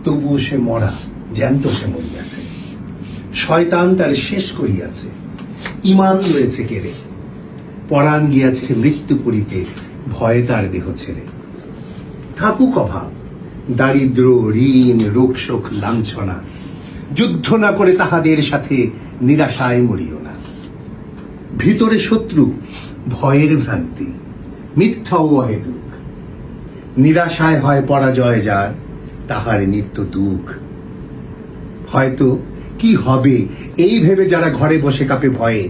তবুও সে মরা, জ্যান্ত সে মরিয়াছে। শয়তান তার শেষ করিয়াছে, ইমান রয়েছে কেড়ে। পরাণ গিয়াছে মৃত্যু করিতে, ভয়ে তার দেহ ছেড়ে। থাকুক অভাব, দারিদ্র, ঋণ, রোগ শোক, লাঞ্ছনা, যুদ্ধ না করে তাহাদের সাথে নিরাশায় মরিও না। ভিতরে শত্রু, ভয়ের ভ্রান্তি, মিথ্যা ও অহেতুক। নিরাশায় হয় পরাজয় যার, তাহার নিত্য দুঃখ। হয়তো কি হবে এই ভেবে যারা ঘরে বসে কাঁপে ভয়ে,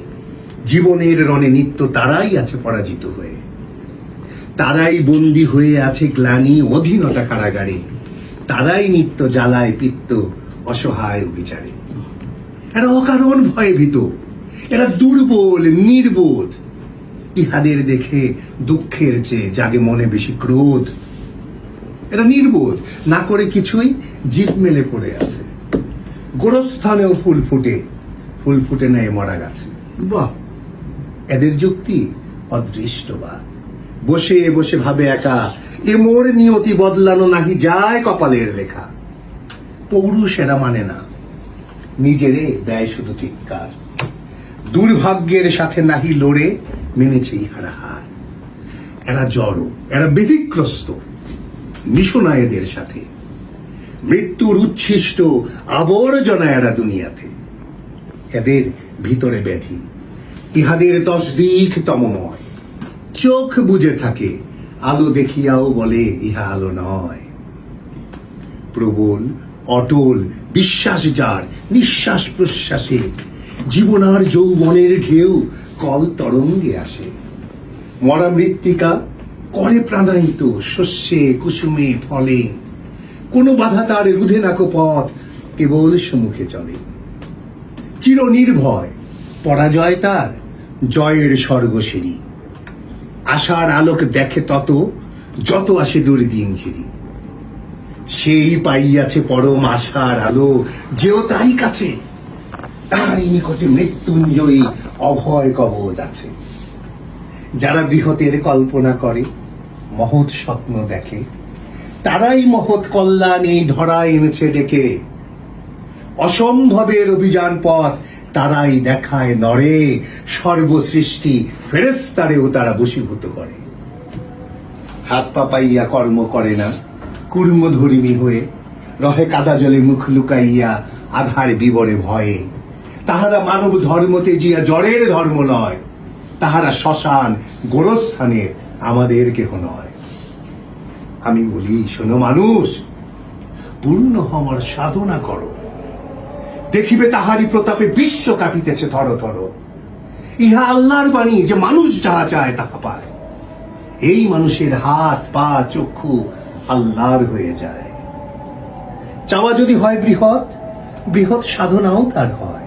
জীবনের রণে নিত্য তারাই আছে পরাজিত হয়ে। তারাই বন্দী হয়ে আছে গ্লানি অধীনতা কারাগারে, তারাই নিত্য জ্বালায় পিত্ত অসহায় বিচারে। এরা অকারণ ভয়ে ভীত, এরা দুর্বল নির্বোধ। ইহাদের দেখে দুঃখের চেয়ে জাগে মনে বেশি ক্রোধ। এরা নির্বোধ, না করে কিছুই, জিভ মেলে পড়ে আছে। গোরস্থানেও ফুল ফুটে, ফুল ফুটে নেয় মরা গাছে। বাহ, এদের যুক্তি অদৃষ্টবাদ। বসে বসে ভাবে একা, এ মোর নিয়তি বদলানো নাহি যায় কপালের লেখা। পৌরুষ এরা মানে না, নিজেরে দেয় শুধু ধিক্কার। দুর্ভাগ্যের সাথে নাহি লড়ে, মেনেছে ইহারা হার। এরা জড়, এরা ব্যতিগ্রস্ত, মিশো না এদের সাথে। মৃত্যুর উচ্ছিষ্ট আবর্জনা এরা দুনিয়াতে। এদের ভিতরে ব্যাধি, ইহাদের 10 দিক তমময়। চোখ বুজে থাকে, আলো দেখিয়াও বলে ইহা আলো নয়। প্রবল অটল বিশ্বাস যার, নিঃশ্বাস প্রশ্বাসে জীবনার যৌবনের ঢেউ কল তরঙ্গে আসে। মরা মৃত্তিকা করে প্রাণায়িত শস্যে কুসুমে ফলে। কোনো বাধা তার রুধে নাকো পথ, কেবল সম্মুখে চলে। চির নির্ভয়, পরাজয় তার জয়ের স্বর্গসিঁড়ি। আশার আলোক দেখে তত, যত আসে দুর্দিন ঘিরি। সেই পাইয়াছে পরম আশার আলো, যেও তারই কাছে। তারই নিকটে মৃত্যুঞ্জয়ী অভয় কবচ আছে। যারা বৃহতের কল্পনা করে, মহৎ স্বপ্ন দেখে, তারাই মহৎ কল্যাণ এই ধরায় এনেছে ডেকে। অসম্ভবের অভিযান পথ তারাই দেখায় নরে, সর্বসৃষ্টি ফেরেশতারেও তারা বশীভূত করে। হাত পা পাইয়া কর্ম করে না, কুর্মধর্মী হয়ে রহে কাদা জলে মুখ লুকাইয়া আধার বিবরে ভয়ে। তাহারা মানব ধর্ম তেজিয়া জড়ের ধর্ম নয়, তাহারা শ্মশান গোরস্থানের আমাদের কেহ নয়। আমি বলি, শোনো মানুষ, পূর্ণ হওয়ার সাধনা করো, দেখিবে তাহারি প্রতাপে বিশ্ব কাঁপিতেছে থর থর। ইহা আল্লাহর বাণী যে মানুষ যাহা চায় তাহা পায়। এই মানুষের হাত পা চক্ষু আল্লাহর হয়ে যায়। চাওয়া যদি হয় বৃহৎ, বৃহৎ সাধনাও তার হয়।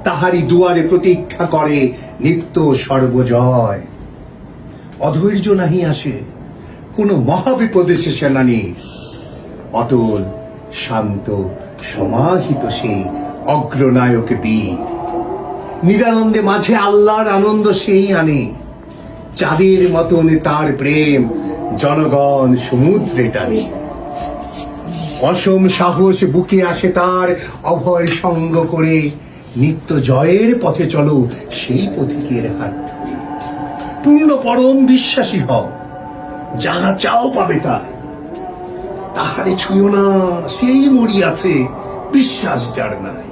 তাহারি দুয়ারে প্রতীক্ষা করে নিত্য সর্বজয়। অধৈর্য নাহি আসে কোন মহাবিপদে সে সেনানী। অটল শান্ত সমাহিত সেই অগ্রনায়ক বীর। নিরানন্দে মাঝে আল্লাহর আনন্দ সেই আনে। চাঁদের মতন তার প্রেম জনগণ সমুদ্রে টানে। অসম সাহস বুকে আসে তার অভয় সঙ্গ করে। নিত্য জয়ের পথে চলো সেই পথিকের হাত ধরে। পূর্ণ পরম বিশ্বাসী হও, যাহা চাও পাবে তাই। তাহারে ছুঁয়ো না, সেই মরিয়াছে, বিশ্বাস যার নাই।